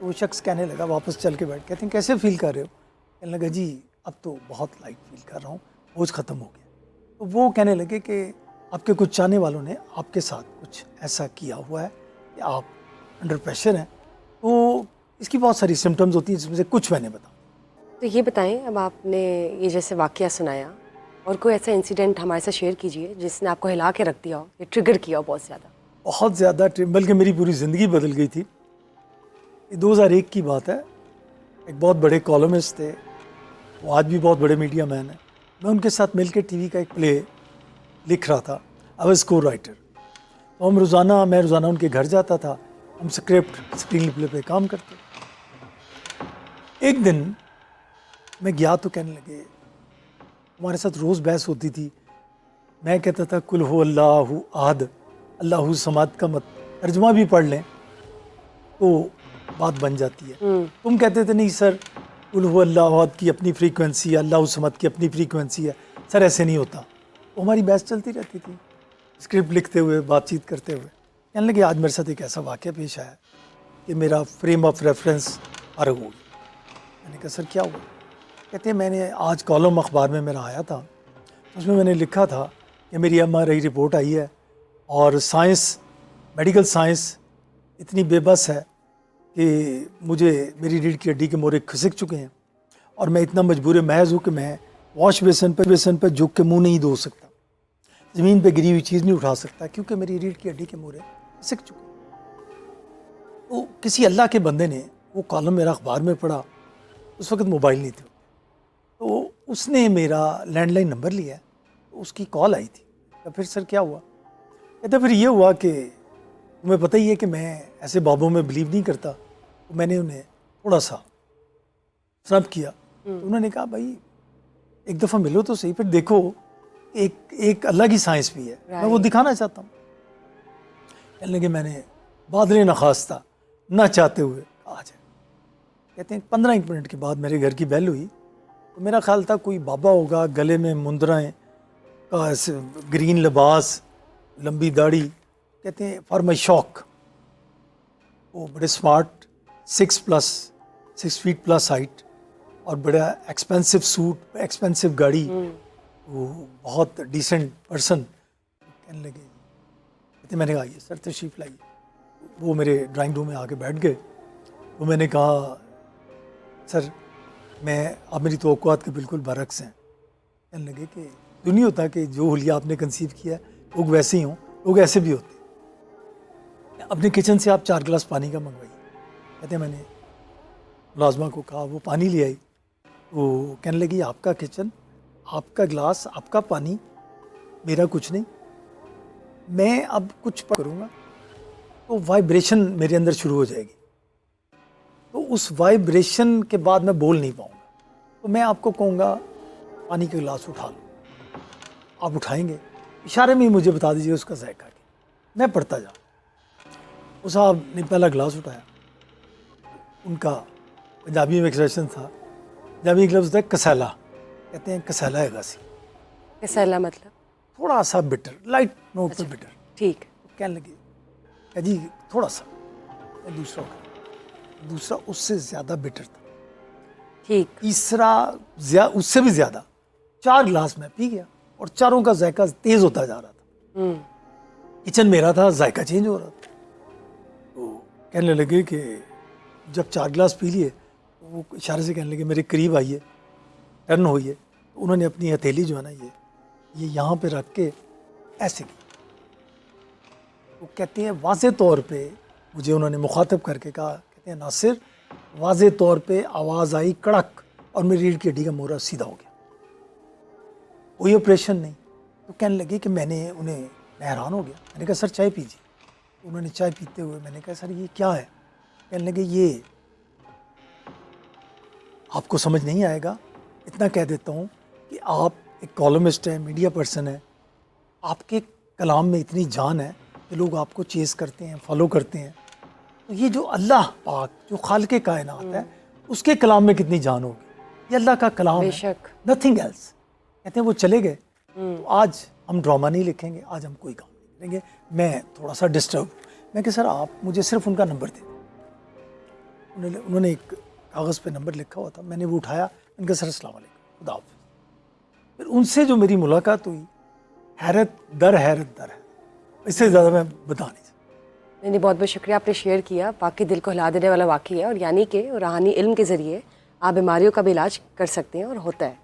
تو وہ شخص کہنے لگا, واپس چل کے بیٹھ, کہتے ہیں کیسے فیل کر رہے ہو؟ کہنے لگا جی اب تو بہت لائٹ فیل کر رہا ہوں, بوجھ ختم ہو گیا. تو وہ کہنے لگے کہ آپ کے کچھ چاہنے والوں نے آپ کے ساتھ کچھ ایسا کیا ہوا ہے کہ آپ انڈر پریشر ہیں. تو اس کی بہت ساری سمٹمز ہوتی ہیں جس میں سے کچھ میں نے بتایا. تو یہ بتائیں, اب آپ نے یہ جیسے واقعہ سنایا, اور کوئی ایسا انسیڈنٹ ہمارے ساتھ شیئر کیجیے جس نے آپ کو ہلا کے رکھ دیا ہو یا ٹریگر کیا ہو بہت زیادہ. بہت زیادہ, بلکہ میری پوری زندگی بدل گئی تھی. یہ 2001 کی بات ہے. ایک بہت بڑے کالمسٹ تھے, وہ آج بھی بہت بڑے میڈیا مین ہیں. میں ان کے ساتھ مل کے ٹی وی کا ایک پلے لکھ رہا تھا, آئی واز کو رائٹر. تو میں روزانہ ان کے گھر جاتا تھا, ہم اسکرپٹ اسکرین پلے پہ کام کرتے. ایک دن میں گیا تو کہنے لگے, ہمارے ساتھ روز بحث ہوتی تھی. میں کہتا تھا کل ہو اللہ احد, اللہ صمد کا ترجمہ بھی پڑھ لیں تو بات بن جاتی ہے. تم کہتے تھے نہیں سر, کل ہو اللہ احد کی اپنی فریکوینسی ہے, اللہ صمد کی اپنی فریکوینسی ہے. سر ایسے نہیں ہوتا. تو ہماری بحث چلتی رہتی تھی, اسکرپٹ لکھتے ہوئے, بات چیت کرتے ہوئے. کہنے لگے آج میرے ساتھ ایک ایسا واقعہ پیش آیا کہ میرا فریم آف ریفرنس فرق ہو گیا. میں نے کہا سر کیا ہوا؟ کہتے ہیں میں نے آج کالم اخبار میں میرا آیا تھا, اس میں نے لکھا تھا کہ میری MRI رپورٹ آئی ہے اور میڈیکل سائنس اتنی بے بس ہے کہ میری ریڑھ کی ہڈی کے مورے کھسک چکے ہیں, اور میں اتنا مجبور محض ہوں کہ میں واش بیسن پہ جھک کے منہ نہیں دھو سکتا, زمین پہ گری ہوئی چیز نہیں اٹھا سکتا, کیونکہ میری ریڑھ کی ہڈی کے مورے کھسک چکے ہیں. تو کسی اللہ کے بندے نے وہ کالم میرا اخبار میں پڑھا. اس وقت موبائل نہیں تھا, تو اس نے میرا لینڈ لائن نمبر لیا, تو اس کی کال آئی تھی. تو پھر سر کیا ہوا؟ کہتا پھر یہ ہوا کہ تمہیں پتہ ہی ہے کہ میں ایسے بابوں میں بلیو نہیں کرتا. تو میں نے انہیں تھوڑا سا سنپ کیا. تو انہوں نے کہا بھائی ایک دفعہ ملو تو صحیح, پھر دیکھو ایک اللہ کی سائنس بھی ہے, میں وہ دکھانا چاہتا ہوں. کہنے لگے میں نے بادل نخواستہ نہ چاہتے ہوئے آ جائے. کہتے ہیں 15 منٹ کے بعد میرے گھر کی بیل ہوئی, تو میرا خیال تھا کوئی بابا ہوگا, گلے میں مندرائیں, گرین لباس, لمبی داڑھی. کہتے ہیں فار مائی شوق وہ بڑے اسمارٹ, 6 فیٹ پلس ہائٹ, اور بڑا ایکسپینسو سوٹ, ایکسپینسو گاڑی, وہ بہت ڈیسنٹ پرسن. کہنے لگے, کہتے میں نے کہا یہ سر تشریف لائیے. وہ میرے ڈرائنگ روم میں آ کے بیٹھ گئے. تو میں نے کہا سر آپ میری توقعات کے بالکل برعکس ہیں. کہنے لگے کہ جو نہیں ہوتا کہ جو حلیہ آپ نے کنسیو کیا ہے لوگ ویسے ہی ہوں, لوگ ایسے بھی ہوتے. اپنے کچن سے آپ 4 گلاس پانی کا منگوائیے. کہتے ہیں میں نے ملازمہ کو کہا, وہ پانی لے آئی. وہ کہنے لگی آپ کا کچن, آپ کا گلاس, آپ کا پانی, میرا کچھ نہیں. میں اب کچھ کروں گا تو وائبریشن میرے اندر شروع ہو جائے گی, تو اس وائبریشن کے بعد میں بول نہیں پاؤں گا. تو میں آپ کو کہوں گا پانی کا گلاس اٹھا لو, آپ اٹھائیں گے, اشارے میں ہی مجھے بتا دیجیے اس کا ذائقہ کیا. میں پڑھتا جاؤں. اس صاحب نے پہلا گلاس اٹھایا. ان کا پنجابی میں ایکسپریشن تھا, پنجابی کا لفظ ہوتا ہے کسیلا. کہتے ہیں کسیلا ہے گاسی. کسیلا مطلب تھوڑا سا بٹر, لائٹ نوٹ پہ بٹر. ٹھیک. کہنے لگے کہ جی تھوڑا سا. دوسرا اس سے زیادہ بٹر تھا. ٹھیک. تیسرا اس سے بھی زیادہ. 4 گلاس میں پی گیا, اور چاروں کا ذائقہ تیز ہوتا جا رہا تھا. کچن میرا تھا, ذائقہ چینج ہو رہا تھا. تو کہنے لگے کہ جب 4 گلاس پی لیے, وہ اشارے سے کہنے لگے میرے قریب آئیے, ٹرن ہوئیے. تو انہوں نے اپنی ہتھیلی جو ہے نا یہ یہاں پہ رکھ کے ایسے کی. وہ کہتے ہیں واضح طور پہ مجھے انہوں نے مخاطب کر کے کہا, کہتے ہیں ناصر واضح طور پہ آواز آئی کڑک, اور میری ریڑھ کی ہڈی کا مورا سیدھا ہو گیا. کوئی آپریشن نہیں. تو کہنے لگے کہ میں حیران ہو گیا. میں نے کہا سر چائے پیجیے. انہوں نے چائے پیتے ہوئے میں نے کہا سر یہ کیا ہے؟ کہنے لگے یہ آپ کو سمجھ نہیں آئے گا, اتنا کہہ دیتا ہوں کہ آپ ایک کالمسٹ ہیں, میڈیا پرسن ہیں, آپ کے کلام میں اتنی جان ہے کہ لوگ آپ کو چیز کرتے ہیں, فالو کرتے ہیں. تو یہ جو اللہ پاک جو خالق کائنات ہے اس کے کلام میں کتنی جان ہوگی. یہ اللہ کا کلام ہے, نتھنگ ایلس. کہتے ہیں وہ چلے گئے. تو آج ہم ڈرامہ نہیں لکھیں گے, آج ہم کوئی کام نہیں کریں گے. میں تھوڑا سا ڈسٹرب. میں کہ سر آپ مجھے صرف ان کا نمبر دیں. انہوں نے ایک کاغذ پہ نمبر لکھا ہوا تھا. میں نے وہ اٹھایا, ان کا سر السلام علیکم, خدا حافظ. پھر ان سے جو میری ملاقات ہوئی, حیرت در ہے. اس سے زیادہ میں بتا نہیں سکتا. نہیں, بہت بہت شکریہ, آپ نے شیئر کیا. واقعی دل کو ہلا دینے والا واقعہ ہے, اور یعنی کہ روحانی علم کے ذریعے آپ بیماریوں کا بھی علاج کر سکتے ہیں, اور ہوتا ہے.